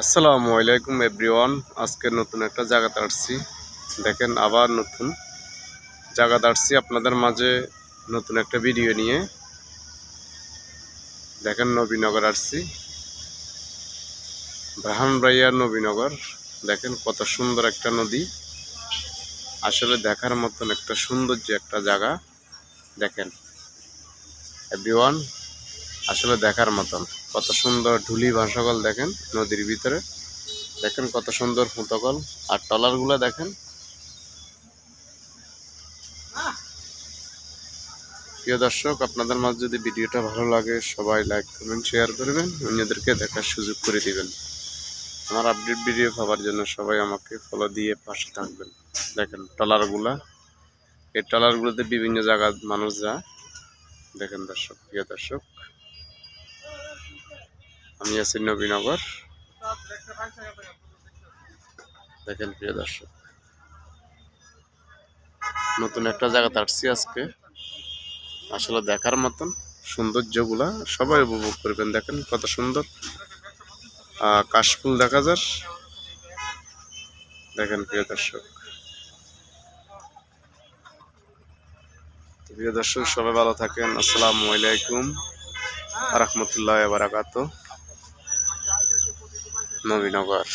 আসসালামু আলাইকুম এভরিওয়ান। আজকে নতুন একটা জায়গাতে আসছি। দেখেন আবার নতুন জায়গাতে আসছি আপনাদের মাঝে নতুন একটা ভিডিও নিয়ে। দেখেন নবীনগর আসছি, ব্রাহ্মণবাড়িয়া নবীনগর। দেখেন কত সুন্দর একটা নদী, আসলে দেখার মতন একটা সৌন্দর্য একটা জায়গা। দেখেন এভরিওয়ান, আসলে দেখার মতন কত সুন্দর ঢুলি ভাষাকল। দেখেন নদীর ভিতরে, দেখেন কত সুন্দর ফুটকল আর ট্রলারগুলো দেখেন। প্রিয় দর্শক, আপনাদের মাঝে যদি ভিডিওটা ভালো লাগে সবাই লাইক কমেন্ট শেয়ার করবেন, অন্যদেরকে দেখার সুযোগ করে দিবেন। আমার আপডেট ভিডিও পাওয়ার জন্য সবাই আমাকে ফলো দিয়ে পাশে থাকবেন। দেখেন ট্রলারগুলা, এই ট্রলারগুলোতে বিভিন্ন জায়গার মানুষ যায়। দেখেন দর্শক, প্রিয় দর্শক, আমি আছি নবীনগর। দেখেন প্রিয় দর্শক, নতুন একটা জায়গাতে আসছি আজকে, আসলে দেখার মতন সৌন্দর্যগুলা সবাই উপভোগ করবেন। দেখেন কত সুন্দর কাশফুল দেখা যায়। দেখেন প্রিয় দর্শক, সবাই ভালো থাকেন। আসসালামু আলাইকুম রাহমাতুল্লাহি ওয়া বারাকাতুহু। নবীনগর।